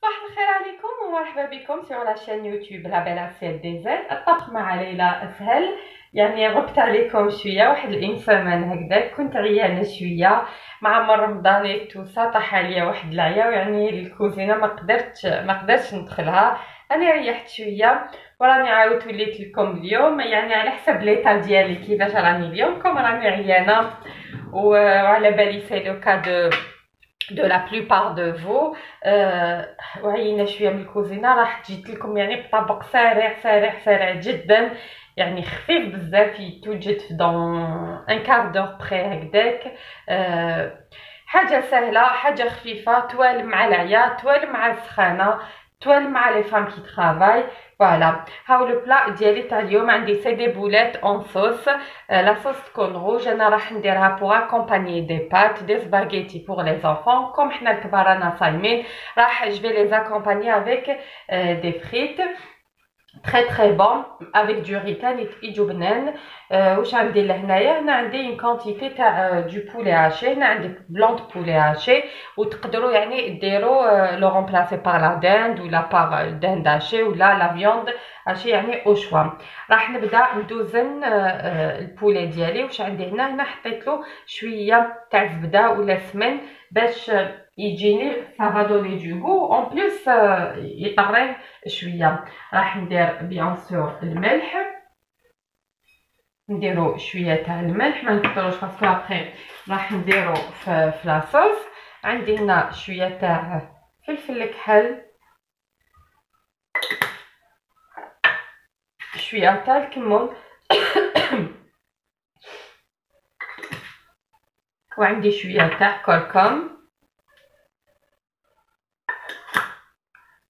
صباح الخير عليكم ومرحبا بكم sur la chaîne YouTube La Belle Assiette des Z. الطبخ مع ليلى اسهل. يعني غبت عليكم شويه واحد الانسان هكذا، كنت عيانه شويه مع مر رمضاني توسا، طاح عليا واحد العيا يعني الكوزينه ما قدرتش ندخلها. انا ريحت شويه وراني عاود وليت لكم اليوم يعني على حسب ليطا ديالي كيفاش راني اليوم. كم راني عيانه وعلى بالي سي لو كا de la plupart de vous. وعينا شويه من الكوزينه، راح جيت لكم يعني بطبق سريع جدا، يعني خفيف بزاف، يتوجد في دون ان كار دور بري هكذاك. حاجه سهله، حاجه خفيفه، توال مع العيا، توال مع السخانه، توال مع لي فام كي ترافاي. فوالا هاو لو بلا ديالي تاع اليوم. عندي سي دي بوليت اون صوص، لا صوص تكون روج. انا راح نديرها بوغ اكومبانيي دي بات دي سباغيتي بوغ لي زونفون. كوم حنا الكبار رانا صايمين، راح جو في لي اكومبانيي افيك دي فريت très bon avec du riz كان يجو بنان. واش غندير لهنايا؟ هنا عندي اون كونتيتي تاع دو بولي هاشي، هنا عندي بلون دو بولي هاشي، وتقدروا يعني ديروا لو رومبلاسي بار لا داند ولا بار داند هاشي ولا لا فيوند هاشي، يعني او شوا. راح نبدا ندوزن البولي ديالي. واش عندي هنا حطيت له شويه تاع زبده ولا سمن باش يجيني سافا دوني دو غو اون بليس يطريه شويه. راح ندير بيان سور الملح، نديرو شويه تاع الملح، ما نكثروش باسكو ابري راح نديرو في لاصوص. عندي هنا شويه تاع فلفل الكحل، شويه تاع الكمون وعندي شويه تاع كركم.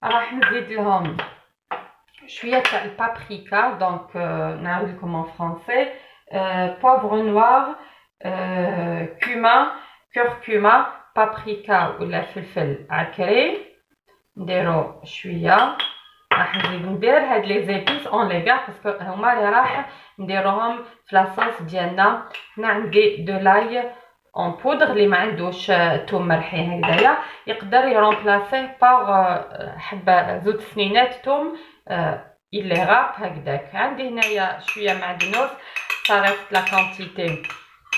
راح نزيد لهم شويه تاع البابريكا، دونك نعاود لكم en français. poivre noir, cumin, curcuma, paprika ولا فلفل عكري نديرو شويه. راح نزيد ندير هاد لي زيبيس اون لي غار باسكو هما اللي راح نديروهم في لاصوص ديالنا. هنا عندي دو لاي اون بودر، اللي ما عندوش توم مرحي هكذايا يقدر يرومبلاسيه باغ حبه زوج سنينات توم اللي غاب هكذاك. عندي هنايا شويه معدنوس، صارت لا كونتيتي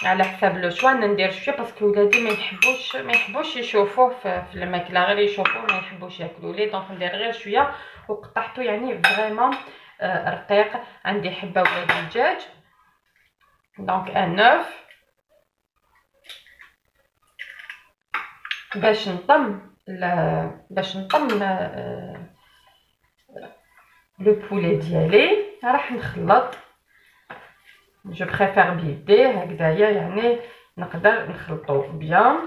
على حساب لو شوا. ندير شويه باسكو ولادي ما يحبوش يشوفوه في الماكله، غير يشوفوه ما يحبوش ياكلوا ليه، دونك ندير غير شويه وقطعته يعني فريمون رقيق. عندي حبه ولا دجاج، دونك ان اوف باش نطم لو بولي ديالي. راح نخلط، جو بريفير بيدي هكذايا، يعني نقدر نخلطو بيان.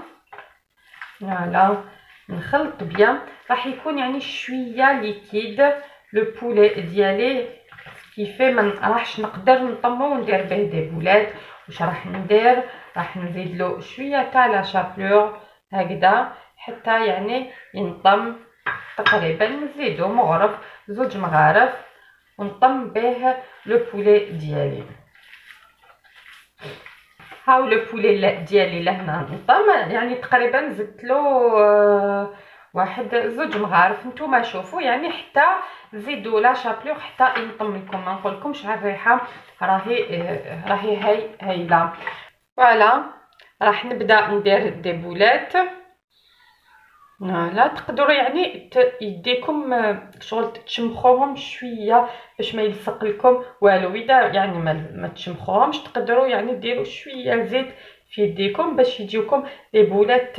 فوالا نخلط بيان، راح يكون يعني شويه ليكيد لو بولي ديالي كيفاه ما راحش نقدر نطمو وندير به دي بولات. واش راح ندير؟ راح نزيد له شويه تاع لا شابلور هكذا حتى يعني ينطم تقريبا. نزيدو مغرف، زوج مغارف، ونطم به لو بولي ديالي. هاو لو بولي ديالي لهنا نطم، يعني تقريبا زدت له واحد زوج مغارف. نتوما شوفوا يعني حتى زيدوا لا شابلور حتى ينطم لكم. ما نقولكمش على الريحه راهي هايله. فوالا راح نبدا ندير دي بولات. لا تقدروا يعني يديكم شغل تشمخوهم شويه باش ما يلصق لكم والو. اذا يعني ما تشمخوهمش تقدروا يعني ديروا شويه زيت في يديكم باش يجيوكم لي بولات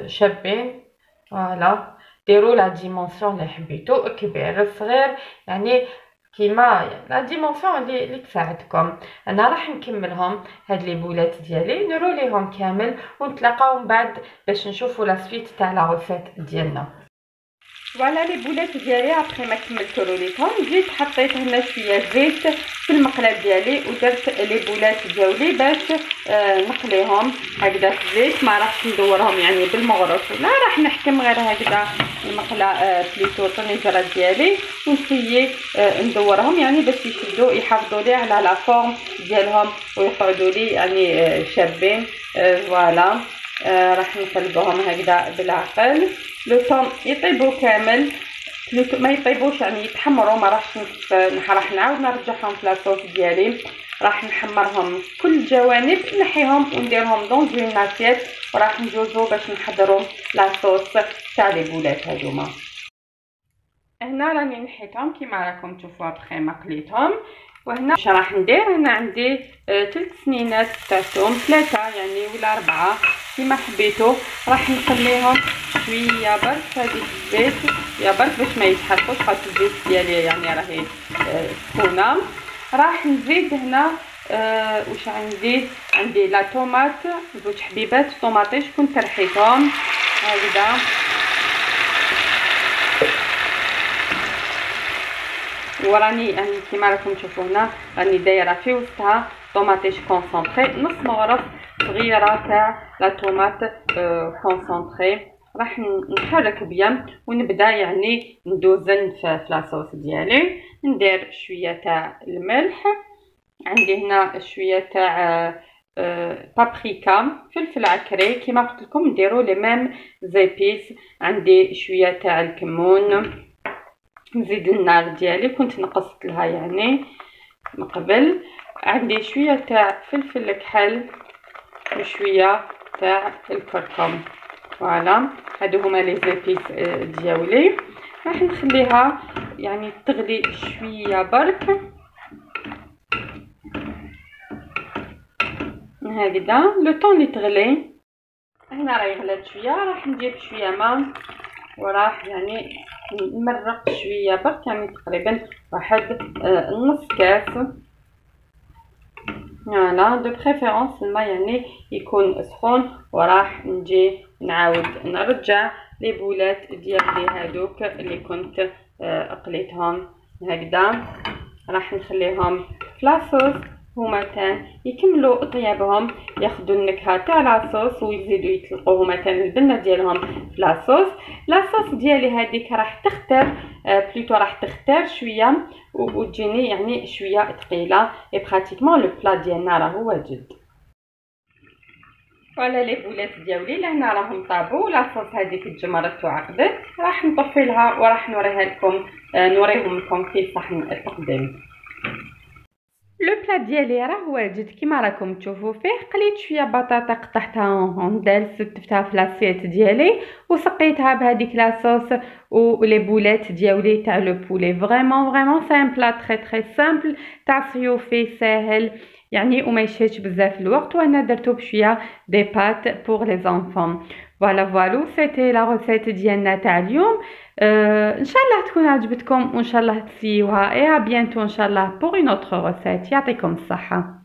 شابين. فوالا ديروا لا ديمونسيون اللي حبيتو، كبير صغير يعني كيما لا ديمونسيون اللي تساعدكم. انا راح نكملهم هاد لي بولات ديالي، نروليهم كامل ونتلاقاو من بعد باش نشوفوا لا سويت تاع لا روسيت ديالنا. فوالا لي بولات ديالي ابري ما كملت روليتهم، جيت حطيت هنا شويه زيت في المقله ديالي ودرت لي بولات ديالي باش نقليهم هكذا في الزيت. ما راحش ندورهم يعني بالمغرف، لا راح نحكم غير هكذا المقله بليتو الطنجره ديالي ونسيي ندورهم يعني باش يشدوا يحافظوا لي على لا فورم ديالهم ويقعدوا لي يعني شابين. فوالا راح نقلبوهم هكذا بالعقل لو طون يطيبوا كامل، ما يطيبوش يعني يتحمروا. ما راح نعاود نرجعهم في لاصوص ديالي. راح نحمرهم كل الجوانب، نحيهم ونديرهم دون اون اسيت، وراح نجوزو باش نحضروا لاصوص تاع لي بولات هذوما. هنا راني نحيتهم كيما راكم تشوفوا ابخي ما قليتهم. وهنا واش راح ندير؟ هنا عندي 3 سنينات تاع ثوم، 3 يعني ولا 4 كيما حبيتو. راح نخليهم شويه برك هذيك الزيت يا برك باش ما يتحرقوش، خاطر الزيت ديالي يعني راهي سخونه. راح نزيد هنا واش عندي لا طوماط، زوج حبيبات طوماطيش كنت رحيتهم هكذا. وراني يعني كيما راكم تشوفوا هنا راني دايره في وسطها طوماطيش كونسونطري، نص مغرف صغيره تاع لا طوماط كونسونطري. راح نحرك بيان ونبدا يعني ندوزن في لاصوص ديالي. ندير شويه تاع الملح، عندي هنا شويه تاع بابريكا، فلفل عكري كيما قلت لكم نديروا لي ميم زيبيس. عندي شويه تاع الكمون، نزيد النار ديالي كنت نقصت لها يعني من قبل. عندي شويه تاع فلفل الكحل وشويه تاع الكركم. فوالا هادو هما لي زيبيس ديالي. راح نخليها يعني تغلي شويه برك هكذا لو طون لي تغلي. هنا راهي غلات شويه، راح نجيب شويه ماء وراح يعني نمرق شويه برك يعني تقريبا واحد نص كاس. فوالا دو بريفيرونس الماء يعني يكون سخون. وراح نجي نعاود نرجع لي بولات ديالي هادوك اللي كنت قليتهم هكذا. راح نخليهم في لاصوص هما تان يكملوا طيابهم، ياخذوا النكهه تاع لاصوص ويزيدوا يطلقوا هما تان البنه ديالهم في لاصوص ديالي هذيك راح تختار بلوتو راح تختار شويه وتجيني يعني شويه ثقيله. اي براتيكمون لو بلا ديالنا راهو واجد. فوالا لي بولات ديالي لهنا راهم طابوا، لاصوص هذيك تجمرت وعقدت. راح نطفي لها وراح نوريهم لكم في صحن التقديم. لو بلا ديالي راه واجد كيما راكم تشوفوا فيه. قليت شويه بطاطا قطعتها اون دال، ستفتها في لاسيت ديالي وسقيتها بهذيك لاصوص ولي بولات ديالي تاع لو بولي. فريمون سي ان بلا تري سامبل تاع صيوفي ساهل يعني وما يشهدش بزاف الوقت. وانا درتو بشويه دي بات بور لي زانفون. فوالا سيتي لا روسيت ديالنا تاع اليوم. ان شاء الله تكون عجبتكم وان شاء الله تسيوها. اي بيانتو ان شاء الله بور اون اوتر روسيت. يعطيكم الصحه.